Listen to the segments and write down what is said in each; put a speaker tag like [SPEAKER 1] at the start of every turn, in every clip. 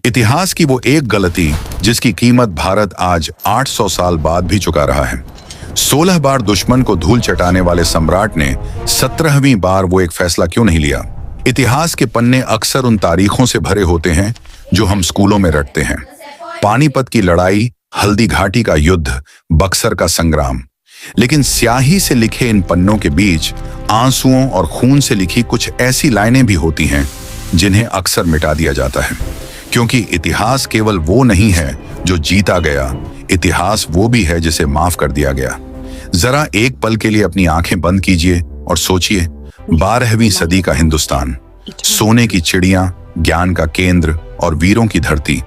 [SPEAKER 1] इतिहास की वो एक गलती जिसकी कीमत भारत आज 800 साल बाद भी चुका रहा है। 16 बार दुश्मन को धूल चटाने वाले सम्राट ने 17वीं बार वो एक फैसला क्यों नहीं लिया? इतिहास के पन्ने अक्सर उन तारीखों से भरे होते हैं जो हम स्कूलों में रटते हैं। पानीपत की लड़ाई, हल्दी घाटी का युद्ध, बक्सर का संग्राम। लेकिन स्याही से लिखे इन पन्नों के बीच आंसुओं और खून से लिखी कुछ ऐसी लाइनें भी होती हैं जिन्हें अक्सर मिटा दिया जाता है, क्योंकि इतिहास केवल वो नहीं है जो जीता गया, इतिहास वो भी है जिसे माफ कर दिया गया। जरा एक पल के लिए अपनी आंखें बंद कीजिए और सोचिए, 12वीं सदी का हिंदुस्तान, सोने की चिड़ियां, ज्ञान का केंद्र और वीरों की धरती।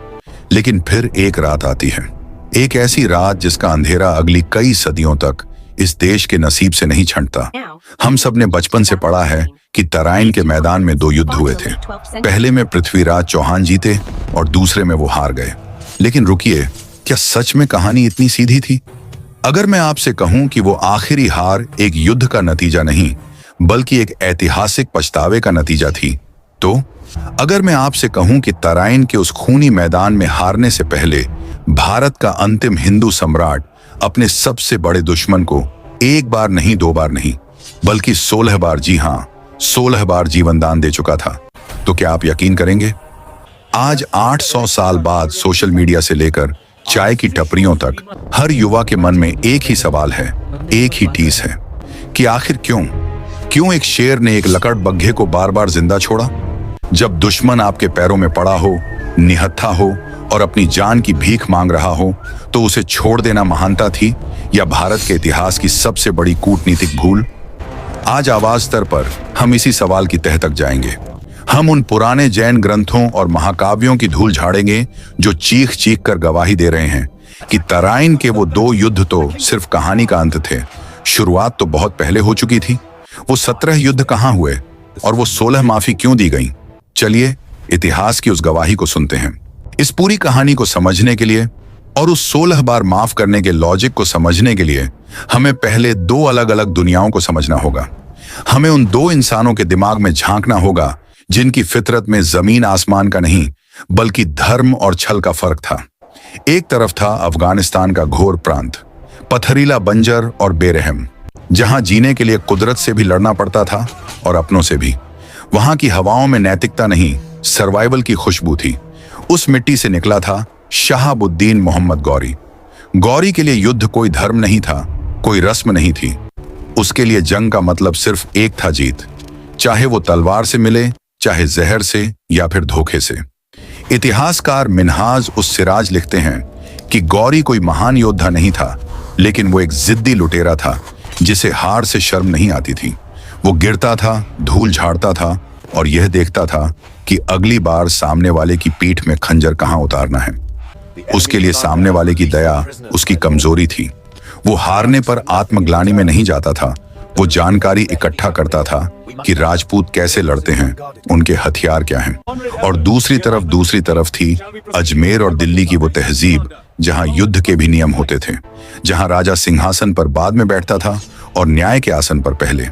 [SPEAKER 1] लेकिन फिर एक रात आती है, एक ऐसी रात जिसका अंधेरा अगली कई सदियों तक इस देश के नसीब से नहीं छंटता। हम सब ने बचपन से पढ़ा है कि तराइन के मैदान में 2 युद्ध हुए थे। पहले में पृथ्वीराज चौहान जीते और दूसरे में वो हार गए। लेकिन रुकिए, क्या सच में कहानी इतनी सीधी थी? अगर मैं आपसे कहूं कि वो आखिरी हार एक युद्ध का नतीजा नहीं बल्कि एक ऐतिहासिक पछतावे का नतीजा थी, तो अगर मैं आपसे कहूं कि तराइन के उस खूनी मैदान में हारने से पहले भारत का अंतिम हिंदू सम्राट अपने सबसे बड़े दुश्मन को 1 बार नहीं, 2 बार नहीं बल्कि 16 बार, जी हां 16 बार जीवन दान दे चुका था, तो क्या आप यकीन करेंगे? आज 800 साल बाद सोशल मीडिया से लेकर चाय की टपरियों तक हर युवा के मन में एक ही सवाल है, एक ही टीस है कि आखिर क्यों एक शेर ने एक लकड़ बग्घे को बार बार जिंदा छोड़ा? जब दुश्मन आपके पैरों में पड़ा हो, निहत्था हो और अपनी जान की भीख मांग रहा हो, तो उसे छोड़ देना महानता थी या भारत के इतिहास की सबसे बड़ी कूटनीतिक भूल? आज आवाज स्तर पर हम इसी सवाल की तह तक जाएंगे। हम उन पुराने जैन ग्रंथों और महाकाव्यों की धूल झाड़ेंगे जो चीख चीख कर गवाही दे रहे हैं कि तराइन के वो 2 युद्ध तो सिर्फ कहानी का अंत थे। शुरुआत तो बहुत पहले हो चुकी थी। वो 17 युद्ध कहां हुए और वो 16 माफी क्यों दी गई? चलिए इतिहास की उस गवाही को सुनते हैं। इस पूरी कहानी को समझने के लिए और उस 16 बार माफ करने के लॉजिक को समझने के लिए हमें पहले 2 अलग अलग दुनियाओं को समझना होगा। हमें उन 2 इंसानों के दिमाग में झांकना होगा जिनकी फितरत में जमीन आसमान का नहीं बल्कि धर्म और छल का फर्क था। एक तरफ था अफगानिस्तान का घोर प्रांत, पथरीला, बंजर और बेरहम, जहां जीने के लिए कुदरत से भी लड़ना पड़ता था और अपनों से भी। वहां की हवाओं में नैतिकता नहीं, सर्वाइवल की खुशबू थी। उस मिट्टी से निकला था शहाबुद्दीन मोहम्मद गौरी। गौरी के लिए युद्ध कोई धर्म नहीं था, कोई रस्म नहीं थी। उसके लिए जंग का मतलब सिर्फ एक था, जीत, चाहे वो तलवार से मिले, चाहे जहर से या फिर धोखे से। इतिहासकार मिन्हाज उस सिराज लिखते हैं कि गौरी कोई महान योद्धा नहीं था, लेकिन वो एक जिद्दी लुटेरा था जिसे हार से शर्म नहीं आती थी। वो गिरता था, धूल झाड़ता था और यह देखता था कि अगली बार सामने वाले की पीठ में खंजर कहां उतारना है। उसके लिए सामने वाले की दया उसकी कमजोरी थी। वो हारने पर आत्मग्लानि में नहीं जाता था, वो जानकारी इकट्ठा करता था कि राजपूत कैसे लड़ते हैं, उनके हथियार क्या हैं। और दूसरी तरफ थी अजमेर और दिल्ली की वो तहजीब जहां युद्ध के भी नियम होते थे, जहां राजा सिंहासन पर बाद में बैठता था और न्याय के आसन पर पहले।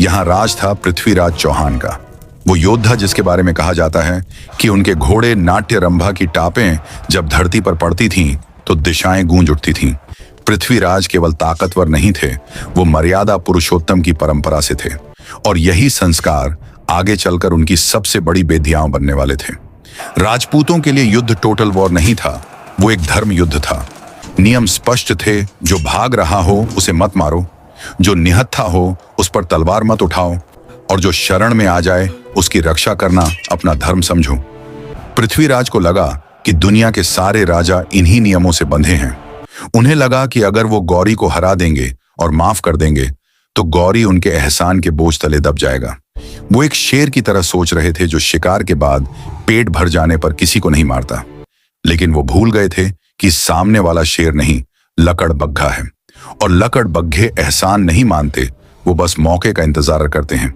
[SPEAKER 1] यहाँ राज था पृथ्वीराज चौहान का, वो योद्धा जिसके बारे में कहा जाता है कि उनके घोड़े नाट्य रंभा की टापें जब धरती पर पड़ती थीं तो दिशाएं गूंज उठती थीं। पृथ्वीराज केवल ताकतवर नहीं थे, वो मर्यादा पुरुषोत्तम की परंपरा से थे और यही संस्कार आगे चलकर उनकी सबसे बड़ी बेधियां बनने वाले थे। राजपूतों के लिए युद्ध टोटल वॉर नहीं था, वो एक धर्म युद्ध था। नियम स्पष्ट थे, जो भाग रहा हो उसे मत मारो, जो निहत्था हो उस पर तलवार मत उठाओ और जो शरण में आ जाए उसकी रक्षा करना अपना धर्म समझो। पृथ्वीराज को लगा कि दुनिया के सारे राजा इन्हीं नियमों से बंधे हैं। उन्हें लगा कि अगर वो गौरी को हरा देंगे और माफ कर देंगे तो गौरी उनके एहसान के बोझ तले दब जाएगा। वो एक शेर की तरह सोच रहे थे जो शिकार के बाद पेट भर जाने पर किसी को नहीं मारता। लेकिन वो भूल गए थे कि सामने वाला शेर नहीं, लकड़ बग्घा है और लकड़ बग्घे एहसान नहीं मानते, वो बस मौके का इंतजार करते हैं।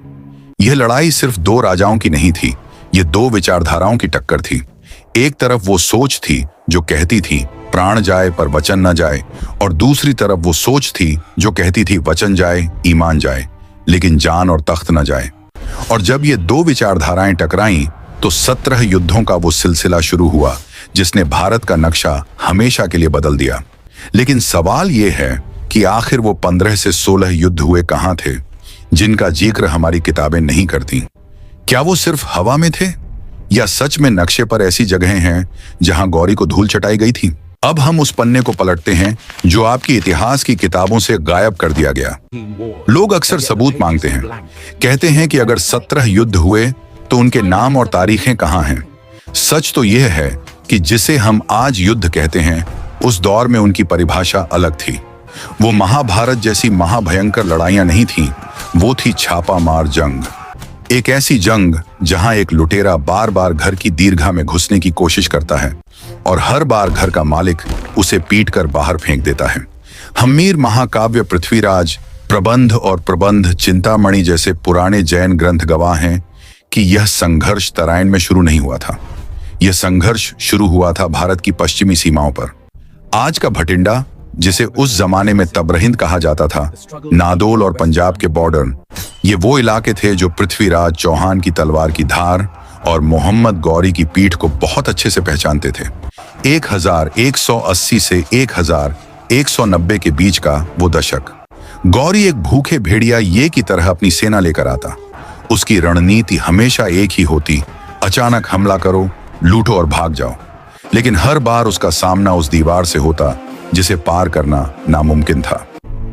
[SPEAKER 1] यह लड़ाई सिर्फ 2 राजाओं की नहीं थी, ये 2 विचारधाराओं की टक्कर थी। एक तरफ वो सोच थी जो कहती थी प्राण जाए पर वचन न जाए, और दूसरी तरफ वो सोच थी जो कहती थी वचन जाए, ईमान जाए, लेकिन जान और तख्त न जाए। और जब ये 2 विचारधाराएं टकराईं तो 17 युद्धों का वो सिलसिला शुरू हुआ जिसने भारत का नक्शा हमेशा के लिए बदल दिया। लेकिन सवाल यह है कि आखिर वो 15 से 16 युद्ध हुए कहां थे जिनका जिक्र हमारी किताबें नहीं करती? क्या वो सिर्फ हवा में थे या सच में नक्शे पर ऐसी जगहें हैं जहां गौरी को धूल चटाई गई थी? अब हम उस पन्ने को पलटते हैं जो आपकी इतिहास की किताबों से गायब कर दिया गया। लोग अक्सर सबूत मांगते हैं, कहते हैं कि अगर 17 युद्ध हुए तो उनके नाम और तारीखें कहां हैं? सच तो यह है कि जिसे हम आज युद्ध कहते हैं, उस दौर में उनकी परिभाषा अलग थी। वो महाभारत जैसी महाभयंकर लड़ाइयां नहीं थीं, वो थी छापा मार जंग। एक ऐसी जंग जहां एक लुटेरा बार बार घर की दीर्घा में घुसने की कोशिश करता है और हर बार घर का मालिक उसे पीट कर बाहर फेंक देता है। हम्मीर महाकाव्य पृथ्वीराज, प्रबंध और प्रबंध चिंतामणि जैसे पुराने जैन ग्रंथ गवाह हैं कि यह संघर्ष तराइन में शुरू नहीं हुआ था। यह संघर्ष शुरू हुआ था भारत की पश्चिमी सीमाओं पर। आज का भटिंडा, जिसे उस जमाने में तबरहिंद कहा जाता था, नादौल और पंजाब के बॉर्डर, ये वो इलाके थे जो पृथ्वीराज चौहान की तलवार की धार और मोहम्मद गौरी की पीठ को बहुत अच्छे से पहचानते थे। 1180 से 1190 के बीच का वो दशक। गौरी एक भूखे भेड़िया ये की तरह अपनी सेना लेकर आता। उसकी रणनीति हमेशा एक ही होती, अचानक हमला करो, लूटो और भाग जाओ। लेकिन हर बार उसका सामना उस दीवार से होता जिसे पार करना नामुमकिन था।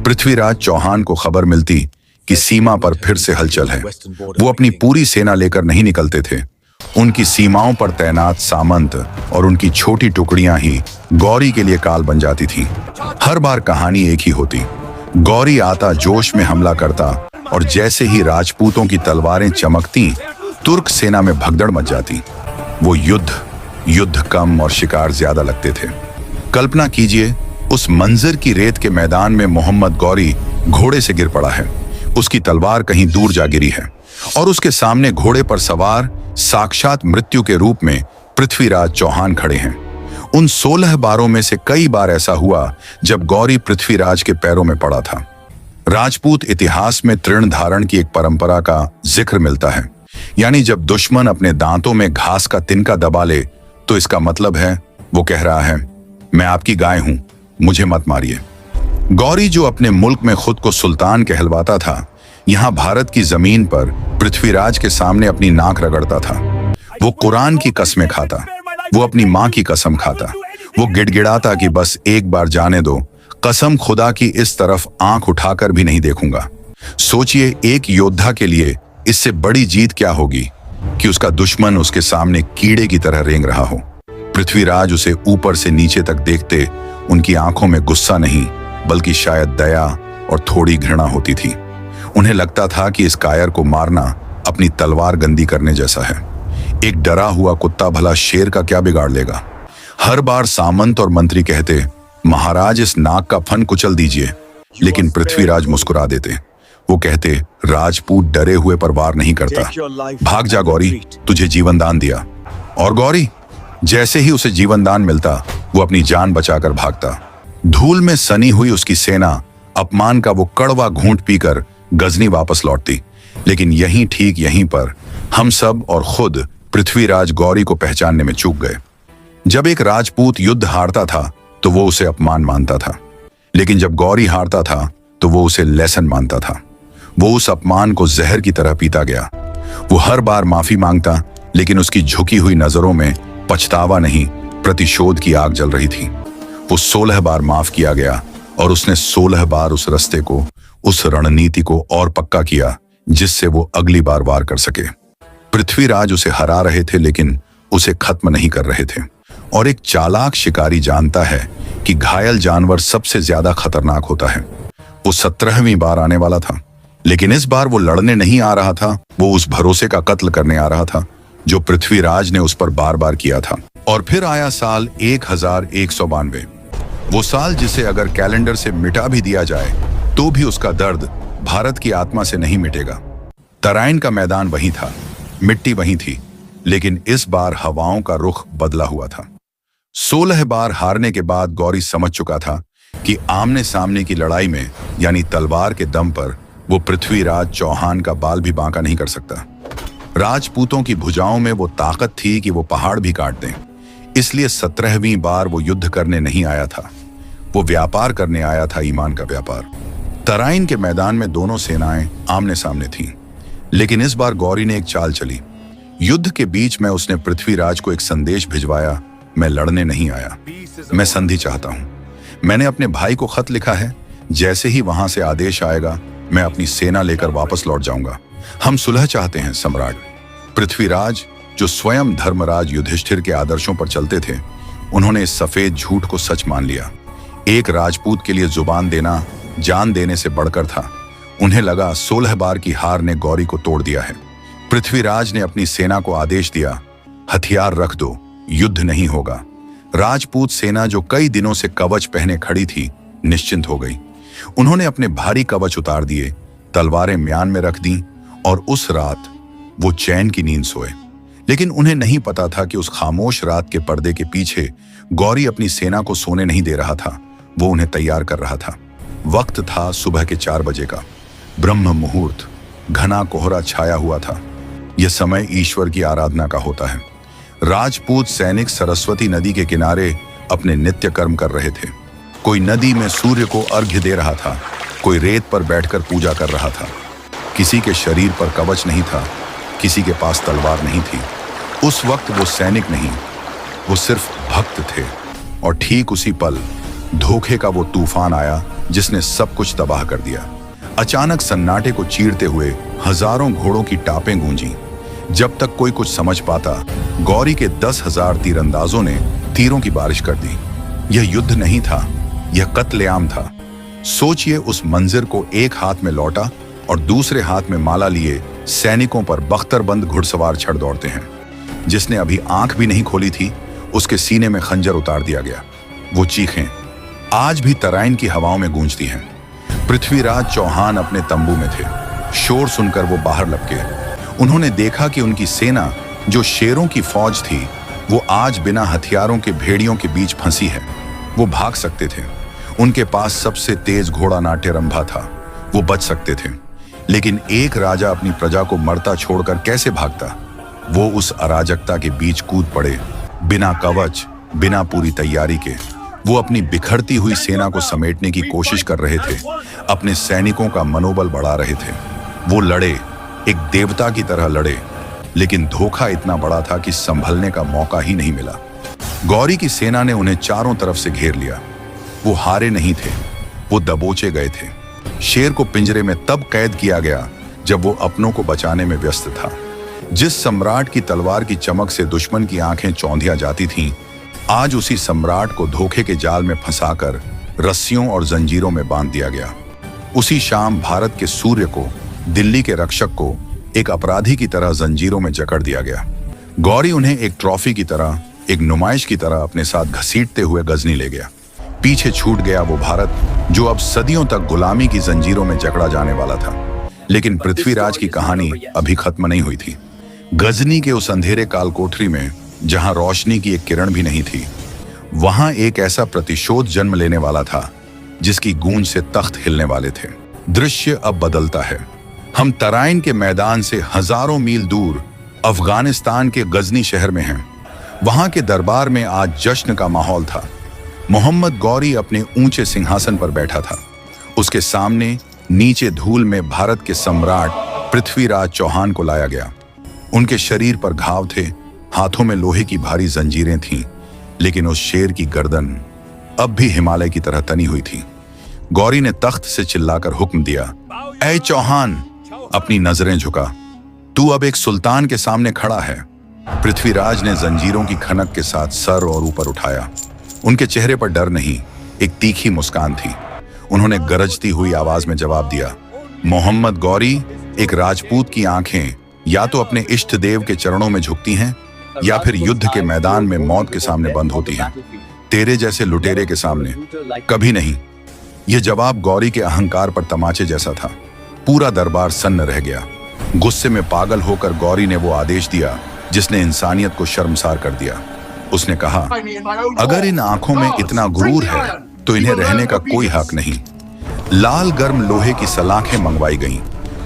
[SPEAKER 1] पृथ्वीराज चौहान को खबर मिलती कि सीमा पर फिर से हलचल है। वो अपनी पूरी सेना लेकर नहीं निकलते थे। उनकी सीमाओं पर तैनात सामंत और उनकी छोटी टुकड़ियां ही गौरी के लिए काल बन जाती थीं। हर बार कहानी एक ही होती। गौरी आता, जोश में हमला करता और जैसे ही राजपूतों की तलवारें चमकती, तुर्क सेना में भगदड़ मच जाती। वो युद्ध कम और शिकार ज्यादा लगते थे। कल्पना कीजिए, उस मंजर की रेत के मैदान में मोहम्मद गौरी घोड़े से गिर पड़ा है। उसकी तलवार कहीं दूर जा गिरी है और उसके सामने घोड़े पर सवार साक्षात मृत्यु के रूप में पृथ्वीराज चौहान खड़े हैं। उन 16 बारों में से कई बार ऐसा हुआ जब गौरी पृथ्वीराज के पैरों में पड़ा था। राजपूत इतिहास में तृण धारण की एक परंपरा का जिक्र मिलता है, यानी जब दुश्मन अपने दांतों में घास का तिनका दबा ले तो इसका मतलब है वो कह रहा है, मैं आपकी गाय हूं, मुझे मत मारिए। गौरी, जो अपने मुल्क में खुद को सुल्तान कहलवाता था, यहां भारत की जमीन पर पृथ्वीराज के सामने अपनी नाक रगड़ता था। वो कुरान की कसमें खाता, वो अपनी मां की कसम खाता, वो गिड़गिड़ाता कि बस एक बार जाने दो, कसम खुदा की इस तरफ आंख उठाकर भी नहीं देखूंगा। सोचिए, एक योद्धा के लिए इससे बड़ी जीत क्या होगी कि उसका दुश्मन उसके सामने कीड़े की तरह रेंग रहा हो। पृथ्वीराज उसे ऊपर से नीचे तक देखते, उनकी आंखों में गुस्सा नहीं बल्कि शायद दया और थोड़ी घृणा होती थी। उन्हें लगता था कि इस कायर को मारना अपनी तलवार गंदी करने जैसा है। एक डरा हुआ कुत्ता भला शेर का क्या बिगाड़ लेगा? हर बार सामंत और मंत्री कहते, महाराज इस नाक का फन कुचल दीजिए, लेकिन पृथ्वीराज मुस्कुरा देते। वो कहते, राजपूत डरे हुए पर वार नहीं करता, भाग जा गौरी, तुझे जीवन दान दिया। और गौरी, जैसे ही उसे जीवन दान मिलता, वो अपनी जान बचाकर भागता। धूल में सनी हुई उसकी सेना अपमान का वो कड़वा घूंट पीकर गजनी वापस लौटती। लेकिन ठीक यहीं पर हम सब और खुद पृथ्वीराज गौरी को पहचानने में चूक गए। जब एक राजपूत युद्ध हारता था तो वो उसे अपमान मानता था, लेकिन जब गौरी हारता था तो वो उसे लेसन मानता था। वो उस अपमान को जहर की तरह पीता गया। वो हर बार माफी मांगता, लेकिन उसकी झुकी हुई नजरों में पछतावा नहीं, प्रतिशोध की आग जल रही थी। वो 16 बार माफ किया गया और उसने 16 बार उस रास्ते को, उस रणनीति को और पक्का किया जिससे वो अगली बार वार कर सके। पृथ्वीराज उसे हरा रहे थे, लेकिन उसे खत्म नहीं कर रहे थे। और एक चालाक शिकारी जानता है कि घायल जानवर सबसे ज्यादा खतरनाक होता है। वो 17वीं बार आने वाला था, लेकिन इस बार वो लड़ने नहीं आ रहा था, वो उस भरोसे का कत्ल करने आ रहा था जो पृथ्वीराज ने उस पर बार बार किया था। और फिर आया साल 1192, वो साल जिसे अगर कैलेंडर से मिटा भी दिया जाए तो भी उसका दर्द भारत की आत्मा से नहीं मिटेगा। तराइन का मैदान वही था, मिट्टी वही थी, लेकिन इस बार हवाओं का रुख बदला हुआ था। 16 बार हारने के बाद गौरी समझ चुका था कि आमने सामने की लड़ाई में, यानी तलवार के दम पर, वो पृथ्वीराज चौहान का बाल भी बांका नहीं कर सकता। राजपूतों की भुजाओं में वो ताकत थी कि वो पहाड़ भी काट दें। इसलिए 17वीं बार वो युद्ध करने नहीं आया था, वो व्यापार करने आया था, ईमान का व्यापार। तराइन के मैदान में दोनों सेनाएं आमने सामने थीं, लेकिन इस बार गौरी ने एक चाल चली। युद्ध के बीच में उसने पृथ्वीराज को एक संदेश भिजवाया, मैं लड़ने नहीं आया, मैं संधि चाहता हूं। मैंने अपने भाई को खत लिखा है, जैसे ही वहां से आदेश आएगा मैं अपनी सेना लेकर वापस लौट जाऊंगा। हम सुलह चाहते हैं सम्राट। पृथ्वीराज, जो स्वयं धर्मराज युधिष्ठिर के आदर्शों पर चलते थे, उन्होंने इस सफेद झूठ को सच मान लिया। एक राजपूत के लिए जुबान देना जान देने से बढ़कर था। उन्हें लगा 16 बार की हार ने गौरी को तोड़ दिया है। पृथ्वीराज ने अपनी सेना को आदेश दिया, हथियार रख दो, युद्ध नहीं होगा। राजपूत सेना, जो कई दिनों से कवच पहने खड़ी थी, निश्चिंत हो गई। उन्होंने अपने भारी कवच उतार दिए, तलवारें म्यान में रख दी और उस रात वो चैन की नींद सोए। लेकिन उन्हें नहीं पता था कि उस खामोश रात के पर्दे के पीछे गौरी अपनी सेना को सोने नहीं दे रहा था, वो उन्हें तैयार कर रहा था। वक्त था सुबह के 4 बजे का, ब्रह्म मुहूर्त। घना कोहरा छाया हुआ था। यह समय ईश्वर की आराधना का होता है। राजपूत सैनिक सरस्वती नदी के किनारे अपने नित्य कर्म कर रहे थे। कोई नदी में सूर्य को अर्घ्य दे रहा था, कोई रेत पर बैठकर पूजा कर रहा था। किसी के शरीर पर कवच नहीं था, किसी के पास तलवार नहीं थी। उस वक्त वो सैनिक नहीं, वो सिर्फ भक्त थे। और ठीक उसी पल धोखे का वो तूफान आया जिसने सब कुछ तबाह कर दिया। अचानक सन्नाटे को चीरते हुए हजारों घोड़ों की टापें गूंजी। जब तक कोई कुछ समझ पाता, गौरी के 10,000 तीरंदाजों ने तीरों की बारिश कर दी। यह युद्ध नहीं था, यह कत्लेआम था। सोचिए, उस मंजिर को एक हाथ में लौटा और दूसरे हाथ में माला लिए सैनिकों पर बख्तरबंद घुड़सवार छड़ दौड़ते हैं। जिसने अभी आंख भी नहीं खोली थी, उसके सीने में खंजर उतार दिया गया। वो चीखें आज भी तराइन की हवाओं में गूंजती हैं। पृथ्वीराज चौहान अपने तंबू में थे। शोर सुनकर वो बाहर लपके। उन्होंने देखा कि उनकी सेना, जो शेरों की फौज थी, वो आज बिना हथियारों के भेड़ियों के बीच फंसी है। वो भाग सकते थे, उनके पास सबसे तेज घोड़ा नाट्य रंभा था, वो बच सकते थे। लेकिन एक राजा अपनी प्रजा को मरता छोड़कर कैसे भागता? वो उस अराजकता के बीच कूद पड़े, बिना कवच, बिना पूरी तैयारी के। वो अपनी बिखरती हुई सेना को समेटने की कोशिश कर रहे थे, अपने सैनिकों का मनोबल बढ़ा रहे थे। वो लड़े, एक देवता की तरह लड़े, लेकिन धोखा इतना बड़ा था कि संभलने का मौका ही नहीं मिला। गौरी की सेना ने उन्हें चारों तरफ से घेर लिया। वो हारे नहीं थे, वो दबोचे गए थे। शेर को पिंजरे में तब कैद किया गया जब वो अपनों को बचाने में व्यस्त था। जिस सम्राट की तलवार की चमक से दुश्मन की आंखें चौंधिया जाती थीं, आज उसी सम्राट को धोखे के जाल में फंसाकर रस्सियों और जंजीरों में बांध दिया गया। उसी शाम भारत के सूर्य को, दिल्ली के रक्षक को एक अपराधी की तरह जंजीरों में जकड़ दिया गया। गौरी उन्हें एक ट्रॉफी की तरह, एक नुमाइश की तरह अपने साथ घसीटते हुए गजनी ले गया। पीछे छूट गया वो भारत जो अब सदियों तक गुलामी की जंजीरों में जकड़ा जाने वाला था। लेकिन पृथ्वीराज की कहानी अभी खत्म नहीं हुई थी। गजनी के उस अंधेरे काल कोठरी में, जहां रोशनी की एक किरण भी नहीं थी, वहां एक ऐसा प्रतिशोध जन्म लेने वाला था जिसकी गूंज से तख्त हिलने वाले थे। दृश्य अब बदलता है। हम तराइन के मैदान से हजारों मील दूर अफगानिस्तान के गजनी शहर में हैं। वहां के दरबार में आज जश्न का माहौल था। मोहम्मद गौरी अपने ऊंचे सिंहासन पर बैठा था। उसके सामने नीचे धूल में भारत के सम्राट पृथ्वीराज चौहान को लाया गया। उनके शरीर पर घाव थे, हाथों में लोहे की भारी जंजीरें थीं, लेकिन उस शेर की गर्दन अब भी हिमालय की तरह तनी हुई थी। गौरी ने तख्त से चिल्लाकर हुक्म दिया, ऐ चौहान, अपनी नजरें झुका, तू अब एक सुल्तान के सामने खड़ा है। पृथ्वीराज ने जंजीरों की खनक के साथ सर और ऊपर उठाया। उनके चेहरे पर डर नहीं, एक तीखी मुस्कान थी। उन्होंने गरजती हुई आवाज में जवाब दिया, मोहम्मद गौरी, एक राजपूत की आंखें या तो अपने इष्ट देव के चरणों में झुकती हैं या फिर युद्ध के मैदान में मौत के सामने बंद होती हैं। तेरे जैसे लुटेरे के सामने कभी नहीं। यह जवाब गौरी के अहंकार पर तमाचे जैसा था। पूरा दरबार सन्न रह गया। गुस्से में पागल होकर गौरी ने वो आदेश दिया जिसने इंसानियत को शर्मसार कर दिया। उसने कहा, अगर इन आंखों में इतना गुरूर है तो इन्हें रहने का कोई हक नहीं। लाल गर्म लोहे की सलाखें मंगवाई गईं।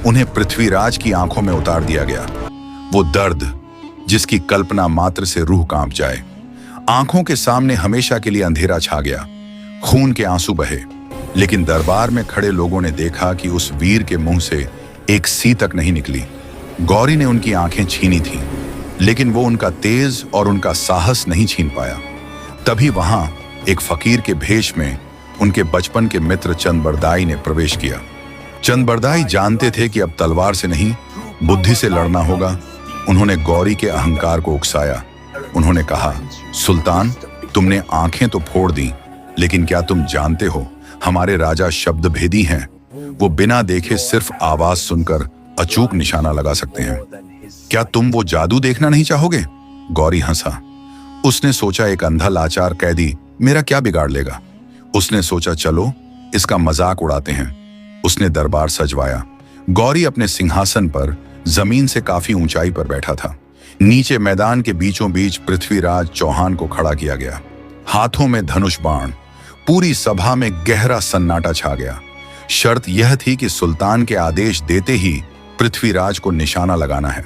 [SPEAKER 1] उन्हें पृथ्वीराज की आंखों में उतार दिया गया। वो दर्द जिसकी कल्पना मात्र से रूह कांप जाए। आंखों के सामने हमेशा के लिए अंधेरा छा गया, खून के आंसू बहे। लेकिन दरबार में खड़े लोगों ने देखा कि उस वीर के मुंह से एक सी तक नहीं निकली। गौरी ने उनकी आंखें छीनी थीं, लेकिन वो उनका तेज और उनका साहस नहीं छीन पाया। तभी वहां एक फकीर के भेष में उनके बचपन के मित्र चंदबरदाई ने प्रवेश किया। चंदबरदाई जानते थे कि अब तलवार से नहीं, बुद्धि से लड़ना होगा। उन्होंने गौरी के अहंकार को उकसाया। उन्होंने कहा, सुल्तान, तुमने आंखें तो फोड़ दी, लेकिन क्या तुम जानते हो हमारे राजा शब्द भेदी हैं। वो बिना देखे सिर्फ आवाज सुनकर अचूक निशाना लगा सकते हैं। क्या तुम वो जादू देखना नहीं चाहोगे? गौरी हंसा। उसने सोचा, एक अंधा लाचार कैदी मेरा क्या बिगाड़ लेगा। उसने सोचा, चलो इसका मजाक उड़ाते हैं। उसने दरबार सजवाया। गौरी अपने सिंहासन पर जमीन से काफी ऊंचाई पर बैठा था। नीचे मैदान के बीचों बीच पृथ्वीराज चौहान को खड़ा किया गया, हाथों में धनुष बाण। पूरी सभा में गहरा सन्नाटा छा गया। शर्त यह थी कि सुल्तान के आदेश देते ही पृथ्वीराज को निशाना लगाना है।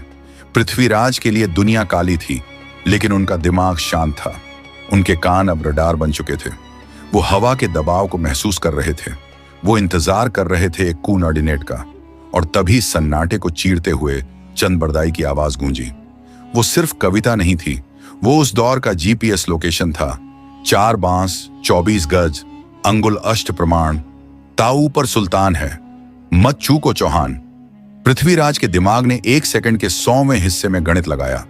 [SPEAKER 1] पृथ्वीराज के लिए दुनिया काली थी, लेकिन उनका दिमाग शांत था। उनके कान अब रडार बन चुके थे। वो हवा के दबाव को महसूस कर रहे थे। वो इंतजार कर रहे थे एक कोऑर्डिनेट का। और तभी सन्नाटे को चीरते हुए चंदबरदाई की आवाज गूंजी। वो सिर्फ कविता नहीं थी, वो उस दौर का जीपीएस लोकेशन था। 4 बांस, 24 गज, अंगुल अष्ट प्रमाण, ताऊ पर सुल्तान है, मत चूको चौहान। पृथ्वीराज के दिमाग ने 1 सेकंड के 100वें हिस्से में गणित लगाया।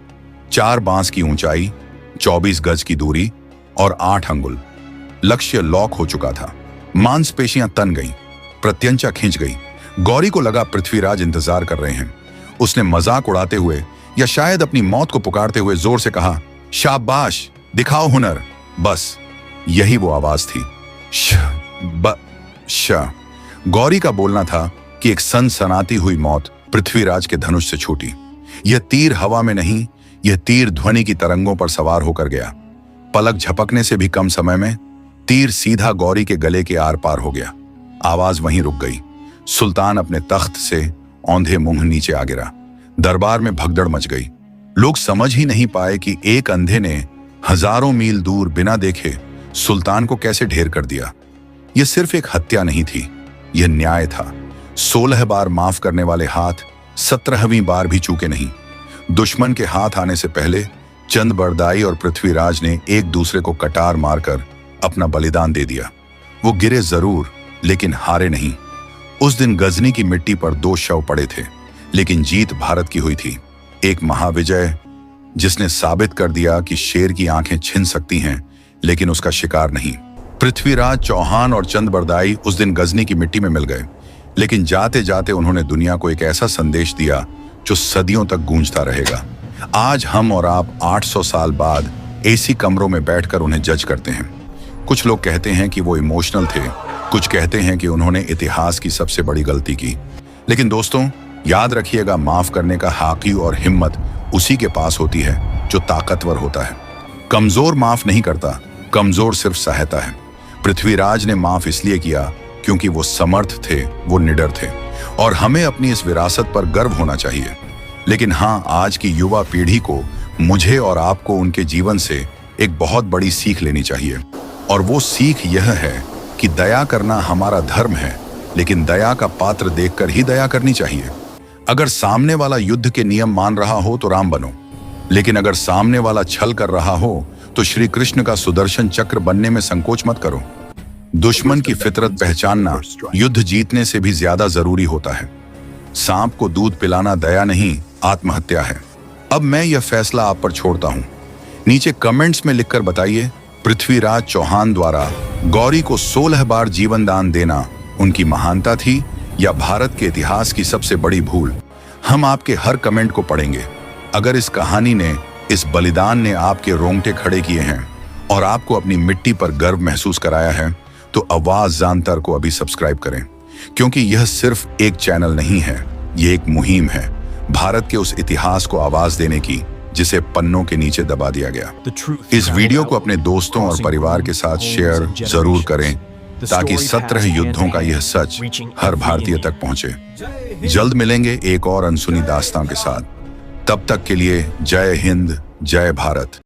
[SPEAKER 1] 4 बांस की ऊंचाई, 24 गज की दूरी और 8 अंगुल। लक्ष्य लॉक हो चुका था। मांसपेशियां तन गईं, प्रत्यंचा खिंच गई। गौरी को लगा पृथ्वीराज इंतजार कर रहे हैं। उसने मजाक उड़ाते हुए या शायद अपनी मौत को पुकारते हुए जोर से कहा, शाबाश, दिखाओ हुनर। बस यही वो आवाज थी। श ब श। गौरी का बोलना था कि एक सनसनाती हुई मौत पृथ्वीराज के धनुष से छूटी। यह तीर हवा में नहीं, यह तीर ध्वनि की तरंगों पर सवार होकर गया। पलक झपकने से भी कम समय में तीर सीधा गौरी के गले के आर पार हो गया। आवाज वहीं रुक गई। सुल्तान अपने तख्त से औंधे मुंह नीचे आ गिरा। दरबार में भगदड़ मच गई। लोग समझ ही नहीं पाए कि एक अंधे ने हजारों मील दूर बिना देखे सुल्तान को कैसे ढेर कर दिया। यह सिर्फ एक हत्या नहीं थी, यह न्याय था। 16 बार माफ करने वाले हाथ 17वीं बार भी चूके नहीं। दुश्मन के हाथ आने से पहले चंदबरदाई और पृथ्वीराज ने एक दूसरे को कटार मारकर अपना बलिदान दे दिया। वो गिरे जरूर, लेकिन हारे नहीं। उस दिन गजनी की मिट्टी पर 2 शव पड़े थे, लेकिन जीत भारत की हुई थी। एक महाविजय जिसने साबित कर दिया कि शेर की आंखें छिन सकती हैं, लेकिन उसका शिकार नहीं। पृथ्वीराज चौहान और चंदबरदाई उस दिन गजनी की मिट्टी में मिल गए, लेकिन जाते जाते उन्होंने दुनिया को एक ऐसा संदेश दिया जो सदियों तक गूंजता रहेगा। आज हम और आप 800 साल बाद एसी कमरों में बैठकर उन्हें जज करते हैं। कुछ लोग कहते हैं कि वो इमोशनल थे, कुछ कहते हैं कि उन्होंने इतिहास की सबसे बड़ी गलती की। लेकिन दोस्तों, याद रखिएगा, माफ करने का हाकी और हिम्मत उसी के पास होती है जो ताकतवर होता है। कमजोर माफ नहीं करता, कमजोर सिर्फ सहायता है। पृथ्वीराज ने माफ इसलिए किया क्योंकि वो समर्थ थे, वो निडर थे, और हमें अपनी इस विरासत पर गर्व होना चाहिए। लेकिन हाँ, आज की युवा पीढ़ी को, मुझे और आपको उनके जीवन से एक बहुत बड़ी सीख लेनी चाहिए। और वो सीख यह है कि दया करना हमारा धर्म है, लेकिन दया का पात्र देखकर ही दया करनी चाहिए। अगर सामने वाला युद्ध के नियम मान रहा हो तो राम बनो, लेकिन अगर सामने वाला छल कर रहा हो तो श्री कृष्ण का सुदर्शन चक्र बनने में संकोच मत करो। दुश्मन की फितरत पहचानना युद्ध जीतने से भी ज्यादा जरूरी होता है। सांप को दूध पिलाना दया नहीं, आत्महत्या है। अब मैं यह फैसला आप पर छोड़ता हूं। नीचे कमेंट्स में लिखकर बताइए, पृथ्वीराज चौहान द्वारा गौरी को 16 बार जीवन दान देना उनकी महानता थी या भारत के इतिहास की सबसे बड़ी भूल। हम आपके हर कमेंट को पढ़ेंगे। अगर इस कहानी ने, इस बलिदान ने आपके रोंगटे खड़े किए हैं और आपको अपनी मिट्टी पर गर्व महसूस कराया है, तो आवाज जानतर को अभी सब्सक्राइब करें, क्योंकि यह सिर्फ एक चैनल नहीं है, ये एक मुहिम है भारत के उस इतिहास को आवाज देने की जिसे पन्नों के नीचे दबा दिया गया। इस वीडियो को अपने दोस्तों और परिवार के साथ शेयर जरूर करें ताकि 17 युद्धों का यह सच हर भारतीय तक पहुंचे। जल्द मिलेंगे एक और अनसुनी दास्तां के साथ। तब तक के लिए जय हिंद, जय भारत।